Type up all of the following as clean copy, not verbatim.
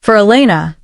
For Elena,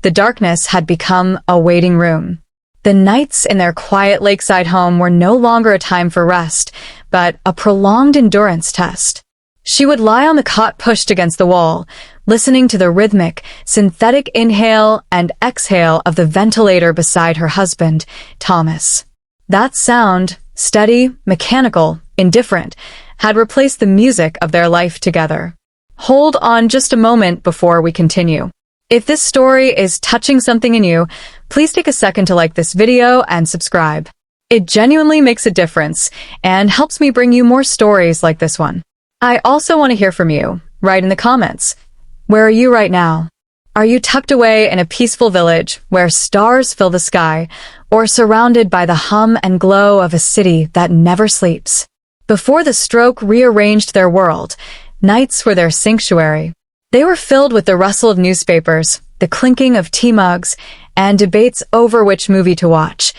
the darkness had become a waiting room. The nights in their quiet lakeside home were no longer a time for rest, but a prolonged endurance test. She would lie on the cot pushed against the wall, listening to the rhythmic, synthetic inhale and exhale of the ventilator beside her husband, Thomas. That sound, steady, mechanical, indifferent, had replaced the music of their life together. Hold on just a moment before we continue. If this story is touching something in you, please take a second to like this video and subscribe. It genuinely makes a difference and helps me bring you more stories like this one. I also want to hear from you. Write in the comments. Where are you right now? Are you tucked away in a peaceful village where stars fill the sky, or surrounded by the hum and glow of a city that never sleeps? Before the stroke rearranged their world, nights were their sanctuary. They were filled with the rustle of newspapers, the clinking of tea mugs, and debates over which movie to watch.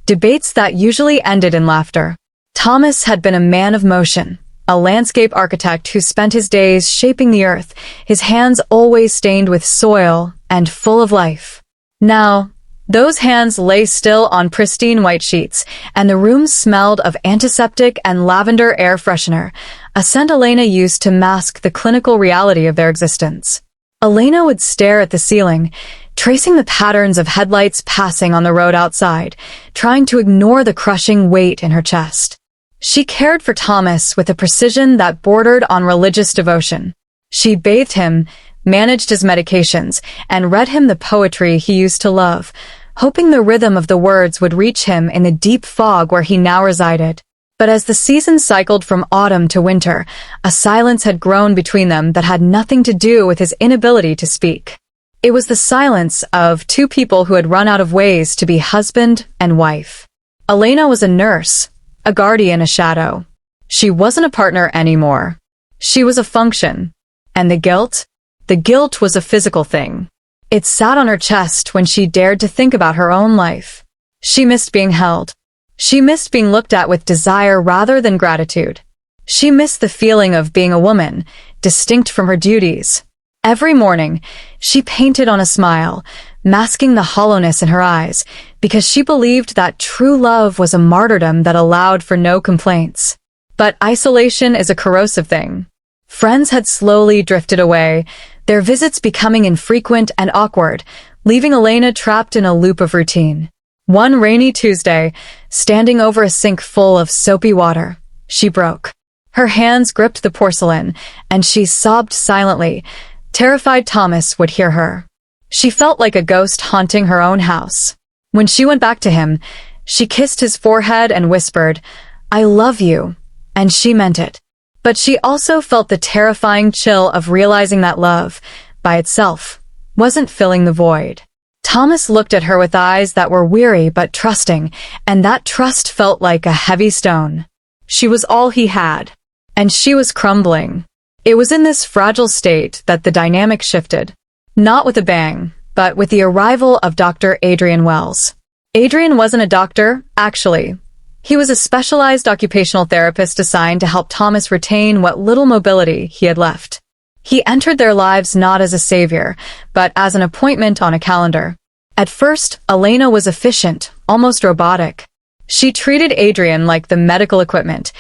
Debates that usually ended in laughter. Thomas had been a man of motion, a landscape architect who spent his days shaping the earth, his hands always stained with soil and full of life. Now, those hands lay still on pristine white sheets, and the room smelled of antiseptic and lavender air freshener, a scent Elena used to mask the clinical reality of their existence. Elena would stare at the ceiling, tracing the patterns of headlights passing on the road outside, trying to ignore the crushing weight in her chest. She cared for Thomas with a precision that bordered on religious devotion. She bathed him, managed his medications, and read him the poetry he used to love, hoping the rhythm of the words would reach him in the deep fog where he now resided. But as the seasons cycled from autumn to winter, a silence had grown between them that had nothing to do with his inability to speak. It was the silence of two people who had run out of ways to be husband and wife. Elena was a nurse, a guardian, a shadow. She wasn't a partner anymore. She was a function. And the guilt? The guilt was a physical thing. It sat on her chest when she dared to think about her own life. She missed being held. She missed being looked at with desire rather than gratitude. She missed the feeling of being a woman, distinct from her duties. Every morning, she painted on a smile, masking the hollowness in her eyes, because she believed that true love was a martyrdom that allowed for no complaints. But isolation is a corrosive thing. Friends had slowly drifted away, their visits becoming infrequent and awkward, leaving Elena trapped in a loop of routine. One rainy Tuesday, standing over a sink full of soapy water, she broke. Her hands gripped the porcelain, and she sobbed silently, terrified Thomas would hear her. She felt like a ghost haunting her own house. When she went back to him, she kissed his forehead and whispered, "I love you," and she meant it. But she also felt the terrifying chill of realizing that love, by itself, wasn't filling the void. Thomas looked at her with eyes that were weary but trusting, and that trust felt like a heavy stone. She was all he had, and she was crumbling. It was in this fragile state that the dynamic shifted. Not with a bang, but with the arrival of Dr. Adrian Wells. Adrian wasn't a doctor, actually. He was a specialized occupational therapist assigned to help Thomas retain what little mobility he had left. He entered their lives not as a savior, but as an appointment on a calendar. At first, Elena was efficient, almost robotic. She treated Adrian like the medical equipment,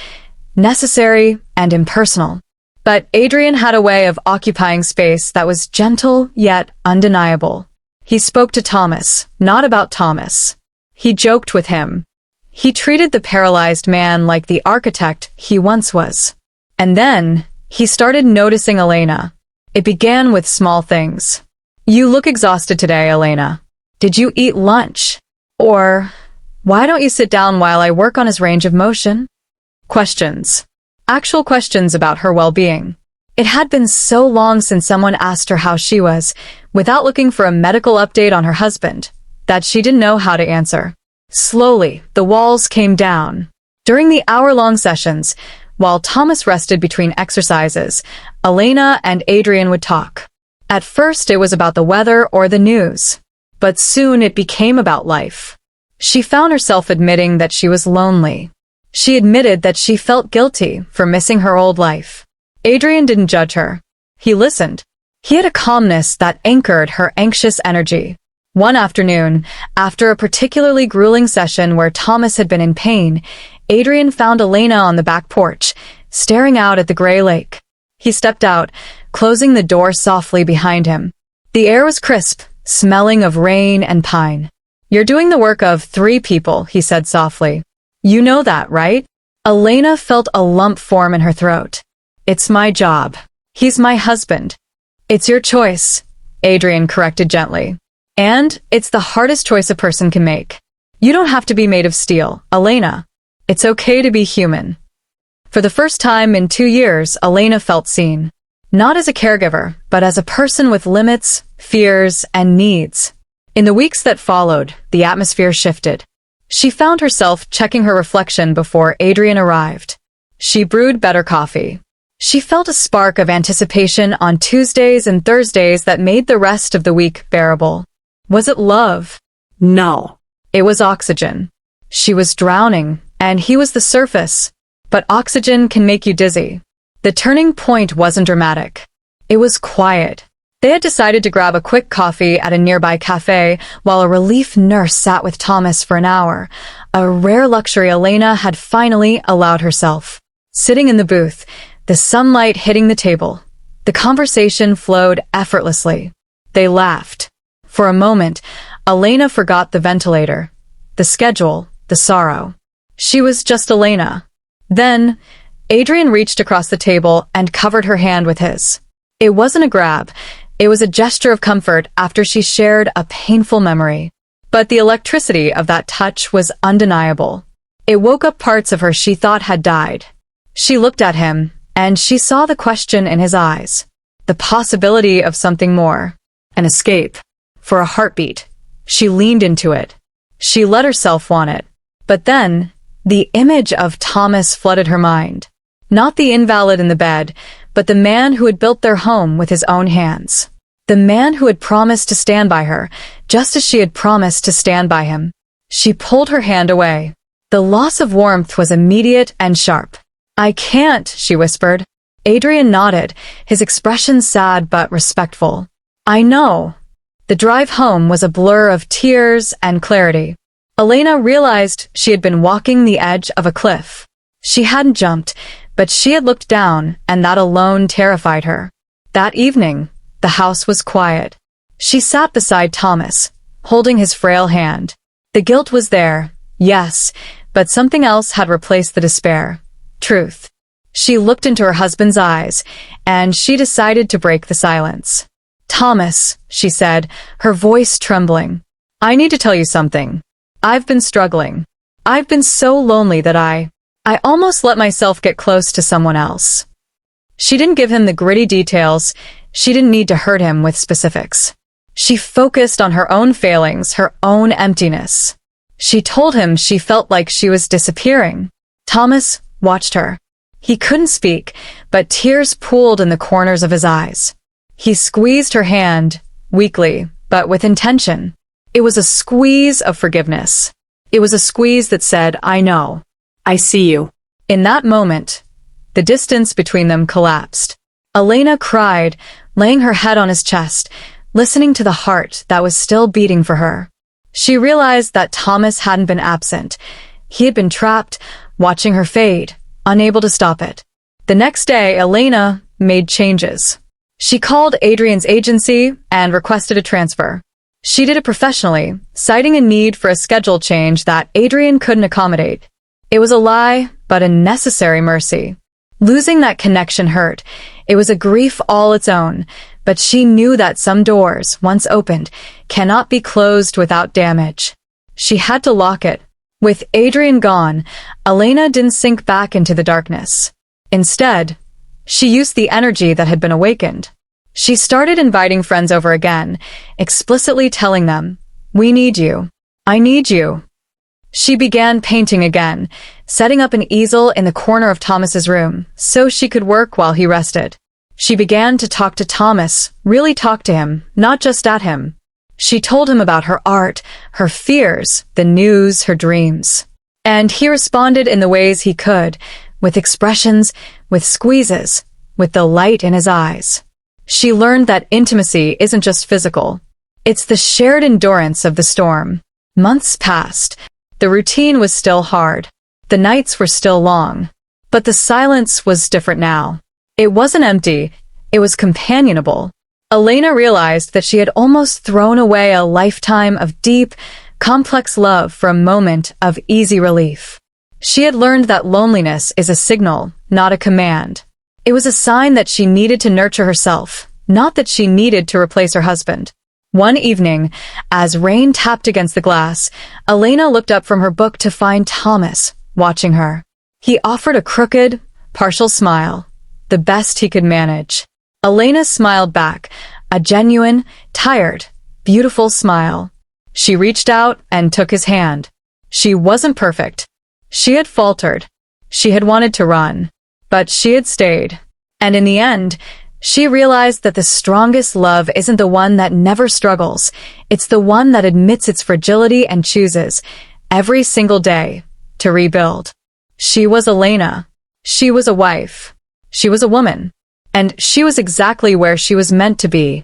necessary and impersonal. But Adrian had a way of occupying space that was gentle yet undeniable. He spoke to Thomas, not about Thomas. He joked with him. He treated the paralyzed man like the architect he once was. And then, he started noticing Elena. It began with small things. "You look exhausted today, Elena. Did you eat lunch?" Or, "Why don't you sit down while I work on his range of motion?" Questions. Actual questions about her well-being. It had been so long since someone asked her how she was, without looking for a medical update on her husband, that she didn't know how to answer. Slowly, the walls came down. During the hour-long sessions, while Thomas rested between exercises, Elena and Adrian would talk. At first it was about the weather or the news, but soon it became about life. She found herself admitting that she was lonely. She admitted that she felt guilty for missing her old life. Adrian didn't judge her. He listened. He had a calmness that anchored her anxious energy. One afternoon, after a particularly grueling session where Thomas had been in pain, Adrian found Elena on the back porch, staring out at the gray lake. He stepped out, closing the door softly behind him. The air was crisp, smelling of rain and pine. "You're doing the work of 3 people," he said softly. "You know that, right?" Elena felt a lump form in her throat. "It's my job. He's my husband." "It's your choice," Adrian corrected gently. "And it's the hardest choice a person can make. You don't have to be made of steel, Elena. It's okay to be human." For the first time in 2 years, Elena felt seen. Not as a caregiver, but as a person with limits, fears, and needs. In the weeks that followed, the atmosphere shifted. She found herself checking her reflection before Adrian arrived. She brewed better coffee. She felt a spark of anticipation on Tuesdays and Thursdays that made the rest of the week bearable. Was it love? No. It was oxygen. She was drowning, and he was the surface. But oxygen can make you dizzy. The turning point wasn't dramatic. It was quiet. They had decided to grab a quick coffee at a nearby cafe while a relief nurse sat with Thomas for an hour, a rare luxury Elena had finally allowed herself. Sitting in the booth, the sunlight hitting the table, the conversation flowed effortlessly. They laughed. For a moment, Elena forgot the ventilator, the schedule, the sorrow. She was just Elena. Then, Adrian reached across the table and covered her hand with his. It wasn't a grab. It was a gesture of comfort after she shared a painful memory. But the electricity of that touch was undeniable. It woke up parts of her she thought had died. She looked at him, and she saw the question in his eyes. The possibility of something more. An escape. For a heartbeat. She leaned into it. She let herself want it. But then, the image of Thomas flooded her mind. Not the invalid in the bed, but the man who had built their home with his own hands. The man who had promised to stand by her, just as she had promised to stand by him. She pulled her hand away. The loss of warmth was immediate and sharp. "I can't," she whispered. Adrian nodded, his expression sad but respectful. "I know." The drive home was a blur of tears and clarity. Elena realized she had been walking the edge of a cliff. She hadn't jumped, but she had looked down, and that alone terrified her. That evening, the house was quiet. She sat beside Thomas, holding his frail hand. The guilt was there, yes, but something else had replaced the despair. Truth. She looked into her husband's eyes, and she decided to break the silence. "Thomas," she said, her voice trembling, "I need to tell you something. I've been struggling. I've been so lonely that I almost let myself get close to someone else." She didn't give him the gritty details. She didn't need to hurt him with specifics. She focused on her own failings, her own emptiness. She told him she felt like she was disappearing. Thomas watched her. He couldn't speak, but tears pooled in the corners of his eyes. He squeezed her hand, weakly, but with intention. It was a squeeze of forgiveness. It was a squeeze that said, "I know. I see you." In that moment, the distance between them collapsed. Elena cried, laying her head on his chest, listening to the heart that was still beating for her. She realized that Thomas hadn't been absent. He had been trapped, watching her fade, unable to stop it. The next day, Elena made changes. She called Adrian's agency and requested a transfer. She did it professionally, citing a need for a schedule change that Adrian couldn't accommodate. It was a lie, but a necessary mercy. Losing that connection hurt. It was a grief all its own, but she knew that some doors, once opened, cannot be closed without damage. She had to lock it. With Adrian gone, Elena didn't sink back into the darkness. Instead, she used the energy that had been awakened. She started inviting friends over again, explicitly telling them, "We need you. I need you." She began painting again, setting up an easel in the corner of Thomas's room so she could work while he rested. She began to talk to Thomas, really talk to him, not just at him. She told him about her art, her fears, the news, her dreams. And he responded in the ways he could, with expressions, with squeezes, with the light in his eyes. She learned that intimacy isn't just physical. It's the shared endurance of the storm. Months passed. The routine was still hard. The nights were still long. But the silence was different now. It wasn't empty. It was companionable. Elena realized that she had almost thrown away a lifetime of deep, complex love for a moment of easy relief. She had learned that loneliness is a signal, not a command. It was a sign that she needed to nurture herself, not that she needed to replace her husband. One evening, as rain tapped against the glass, Elena looked up from her book to find Thomas watching her. He offered a crooked, partial smile, the best he could manage. Elena smiled back, a genuine, tired, beautiful smile. She reached out and took his hand. She wasn't perfect. She had faltered. She had wanted to run. But she had stayed. And in the end, she realized that the strongest love isn't the one that never struggles. It's the one that admits its fragility and chooses, every single day, to rebuild. She was Elena. She was a wife. She was a woman. And she was exactly where she was meant to be.